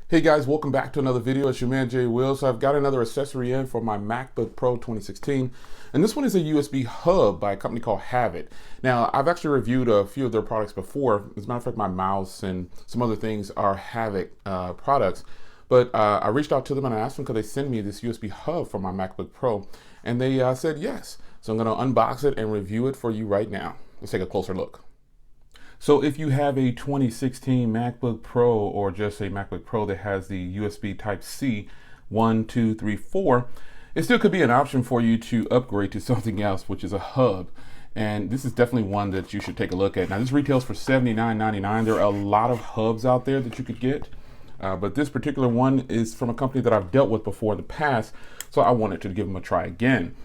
Hey guys, welcome back to another video. It's your man Jay Will. So I've got another accessory in for my MacBook Pro 2016, and this one is a USB hub by a company called HAVIT. Now, I've actually reviewed a few of their products before. As a matter of fact, my mouse and some other things are HAVIT products, but I reached out to them and I asked them could they send me this USB hub for my MacBook Pro, and they said yes. So I'm going to unbox it and review it for you right now. Let's take a closer look. So if you have a 2016 MacBook Pro or just a MacBook Pro that has the USB Type-C 1, 2, 3, 4, it still could be an option for you to upgrade to something else, which is a hub. And this is definitely one that you should take a look at. Now this retails for $79.99. There are a lot of hubs out there that you could get. But this particular one is from a company that I've dealt with before in the past, so I wanted to give them a try again.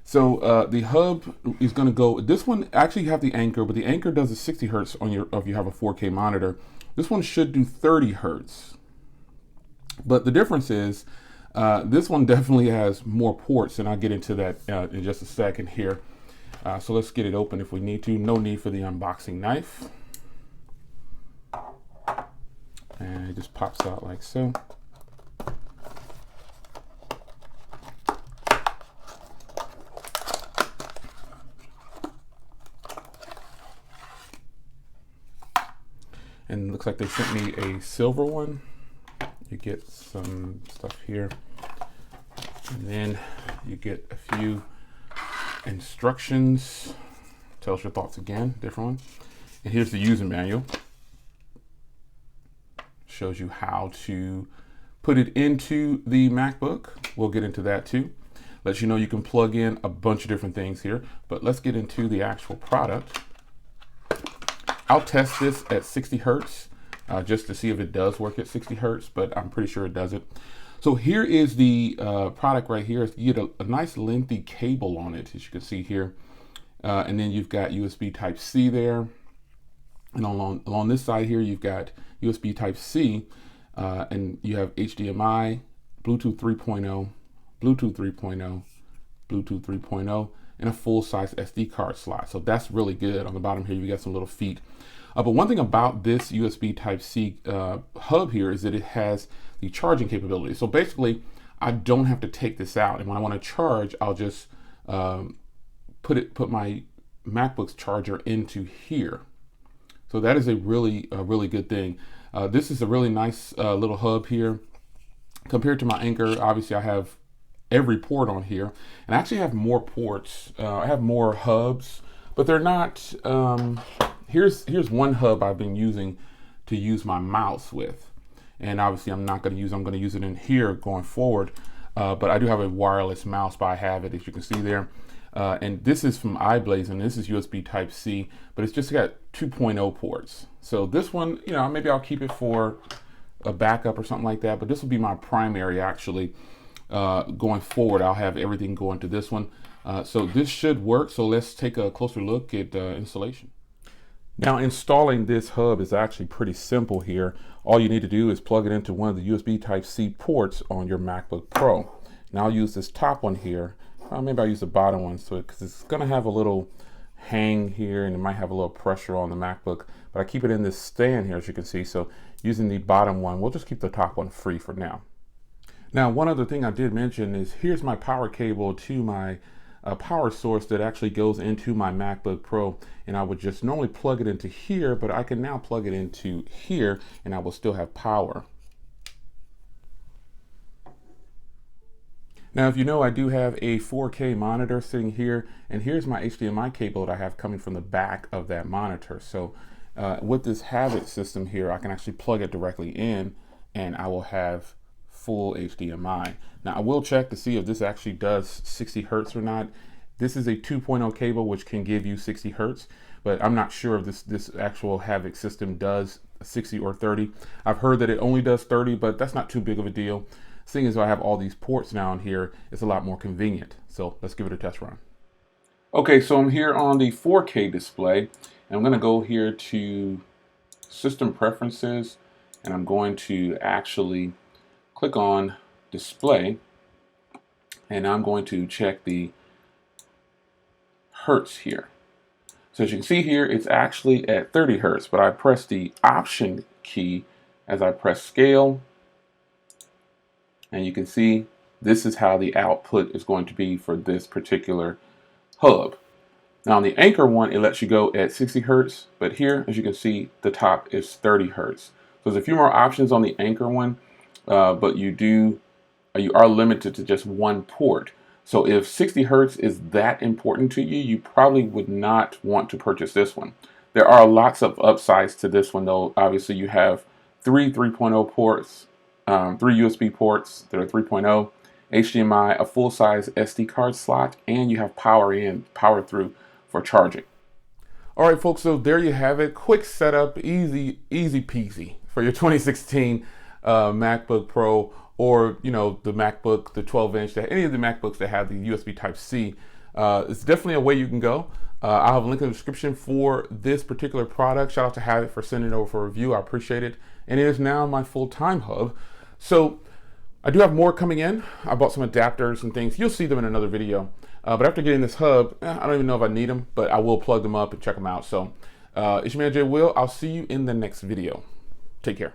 So the hub is going to go, this one actually you have the Anchor, but the Anchor does a 60 hertz on your, if you have a 4K monitor. This one should do 30 hertz. But the difference is this one definitely has more ports, and I'll get into that in just a second here. So let's get it open if we need to. No need for the unboxing knife. And it just pops out like so. And it looks like they sent me a silver one. You get some stuff here. And then you get a few instructions. Tells your thoughts again, different one. And here's the user manual. Shows you how to put it into the MacBook. We'll get into that too. Lets you know you can plug in a bunch of different things here, but let's get into the actual product. I'll test this at 60 hertz just to see if it does work at 60 hertz, but I'm pretty sure it doesn't. So here is the product right here. You get a nice lengthy cable on it, as you can see here. And then you've got USB Type-C there. And along this side here, you've got USB Type-C, and you have HDMI, Bluetooth 3.0, Bluetooth 3.0, Bluetooth 3.0, and a full-size SD card slot. So that's really good. On the bottom here, you got some little feet. But one thing about this USB Type-C hub here is that it has the charging capability. So basically, I don't have to take this out. And when I want to charge, I'll just put my MacBook's charger into here. So that is a really good thing. This is a really nice little hub here. Compared to my Anchor, obviously I have every port on here, and I actually have more ports. I have more hubs, but they're not. Here's one hub I've been using to use my mouse with, and obviously I'm going to use it in here going forward. But I do have a wireless mouse, but I have it, as you can see there. And this is from iBlaze, and this is USB Type-C, but it's just got 2.0 ports. So this one, maybe I'll keep it for a backup or something like that, but this will be my primary actually. Going forward, I'll have everything going to this one. So this should work. So let's take a closer look at installation. Now, installing this hub is actually pretty simple here. All you need to do is plug it into one of the USB Type-C ports on your MacBook Pro. Now I'll use this top one here. Maybe I'll use the bottom one because it's going to have a little hang here and it might have a little pressure on the MacBook. But I keep it in this stand here, as you can see. So using the bottom one, we'll just keep the top one free for now. Now, one other thing I did mention is here's my power cable to my power source that actually goes into my MacBook Pro, and I would just normally plug it into here, but I can now plug it into here and I will still have power. Now, if you know, I do have a 4K monitor sitting here, and here's my HDMI cable that I have coming from the back of that monitor. So with this HAVIT system here, I can actually plug it directly in and I will have full HDMI. Now I will check to see if this actually does 60 hertz or not. This is a 2.0 cable which can give you 60 hertz, but I'm not sure if this actual HAVIT system does 60 or 30. I've heard that it only does 30, but that's not too big of a deal. Seeing as I have all these ports now in here, it's a lot more convenient. So let's give it a test run. Okay, so I'm here on the 4K display, and I'm going to go here to System Preferences, and I'm going to actually click on Display, and I'm going to check the hertz here. So as you can see here, it's actually at 30 hertz, but I press the Option key as I press Scale, And you can see this is how the output is going to be for this particular hub. Now on the Anchor one, it lets you go at 60 Hertz, but here, as you can see, the top is 30 Hertz. So there's a few more options on the Anchor one, but you are limited to just one port. So if 60 Hertz is that important to you, you probably would not want to purchase this one. There are lots of upsides to this one though. Obviously you have three 3.0 ports, three USB ports that are 3.0, HDMI, a full-size SD card slot, and you have power in, power through for charging. All right, folks, so there you have it. Quick setup, easy peasy for your 2016 MacBook Pro, or the MacBook, the 12-inch, any of the MacBooks that have the USB Type-C. It's definitely a way you can go. I'll have a link in the description for this particular product. Shout out to HAVIT for sending it over for review. I appreciate it. And it is now my full-time hub. So I do have more coming in. I bought some adapters and things. You'll see them in another video. But after getting this hub, I don't even know if I need them, but I will plug them up and check them out. So it's your man, Jay Will. I'll see you in the next video. Take care.